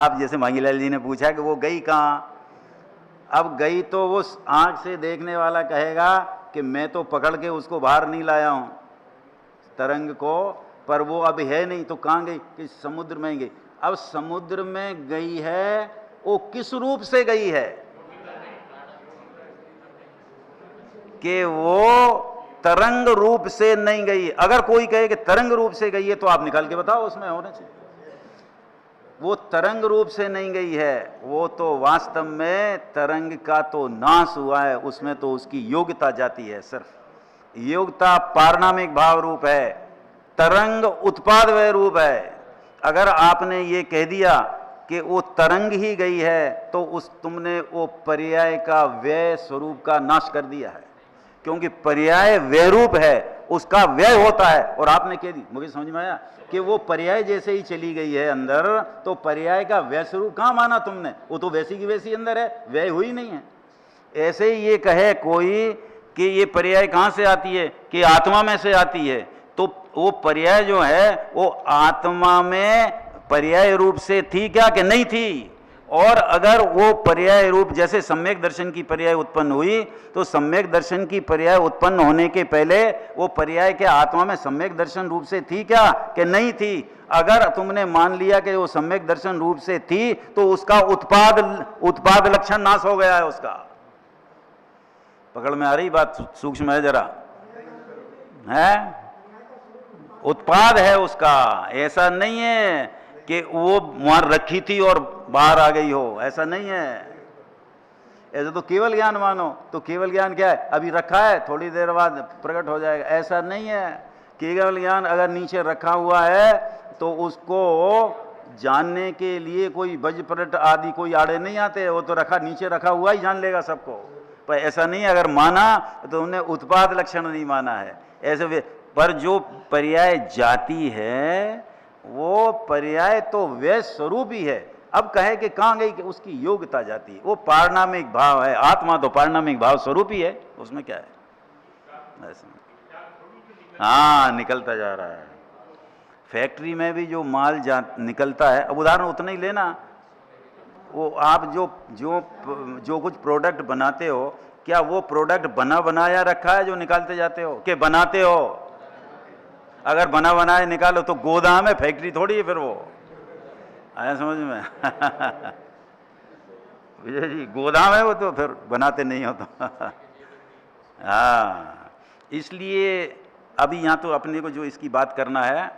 अब जैसे मांगीलाल जी ने पूछा कि वो गई कहाँ, अब गई तो वो आंख से देखने वाला कहेगा कि मैं तो पकड़ के उसको बाहर नहीं लाया हूं तरंग को, पर वो अब है नहीं, तो कहाँ गई? कि समुद्र में गई। अब समुद्र में गई है, वो किस रूप से गई है? कि वो तरंग रूप से नहीं गई। अगर कोई कहे कि तरंग रूप से गई है तो आप निकाल के बताओ, उसमें होना चाहिए। वो तरंग रूप से नहीं गई है, वो तो वास्तव में तरंग का तो नाश हुआ है, उसमें तो उसकी योग्यता जाती है। सिर्फ योग्यता पारणामिक भाव रूप है, तरंग उत्पाद वह रूप है। अगर आपने ये कह दिया कि वो तरंग ही गई है तो उस तुमने वो पर्याय का व्यय स्वरूप का नाश कर दिया है, क्योंकि पर्याय व्यय रूप है, उसका व्यय होता है। और आपने कह दी, मुझे समझ में आया कि वो पर्याय जैसे ही चली गई है अंदर, तो पर्याय का व्यय स्वरूप कहां माना तुमने? वो तो वैसी की वैसी अंदर है, व्यय हुई नहीं है। ऐसे ही ये कहे कोई कि ये पर्याय कहां से आती है, कि आत्मा में से आती है, तो वो पर्याय जो है वो आत्मा में पर्याय रूप से थी क्या कि नहीं थी? और अगर वो पर्याय रूप, जैसे सम्यक दर्शन की पर्याय उत्पन्न हुई, तो सम्यक दर्शन की पर्याय उत्पन्न होने के पहले वो पर्याय के आत्मा में सम्यक दर्शन रूप से थी क्या कि नहीं थी? अगर तुमने मान लिया कि वो सम्यक दर्शन रूप से थी, तो उसका उत्पाद लक्षण नाश हो गया है उसका। पकड़ में आ रही बात? सूक्ष्म है जरा, है? उत्पाद है उसका, ऐसा नहीं है कि वो वहां रखी थी और बाहर आ गई हो, ऐसा नहीं है। ऐसा तो केवल ज्ञान मानो, तो केवल ज्ञान क्या है? अभी रखा है, थोड़ी देर बाद प्रकट हो जाएगा, ऐसा नहीं है। केवल ज्ञान अगर नीचे रखा हुआ है तो उसको जानने के लिए कोई वज्रपलट आदि कोई आड़े नहीं आते, वो तो नीचे रखा हुआ ही जान लेगा सबको। पर ऐसा नहीं है, अगर माना तो उन्हें उत्पाद लक्षण नहीं माना है ऐसे। पर जो पर्याय जाती है वो पर्याय तो व्यय स्वरूप ही है। अब कहे कि कहां गई, कि उसकी योग्यता जाती है, वो पारणामिक भाव है। आत्मा तो पारणामिक भाव स्वरूप ही है, उसमें क्या है? हाँ, निकलता जा रहा है। फैक्ट्री में भी जो माल निकलता है, अब उदाहरण उतना ही लेना, वो आप जो कुछ प्रोडक्ट बनाते हो, क्या वो प्रोडक्ट बना बनाया रखा है जो निकालते जाते हो, कि बनाते हो? अगर बना बनाया निकालो तो गोदाम है, फैक्ट्री थोड़ी है फिर वो। आया समझ में? विजय जी, गोदाम है वो, तो फिर बनाते नहीं हो तो। हाँ, इसलिए अभी यहाँ तो अपने को जो इसकी बात करना है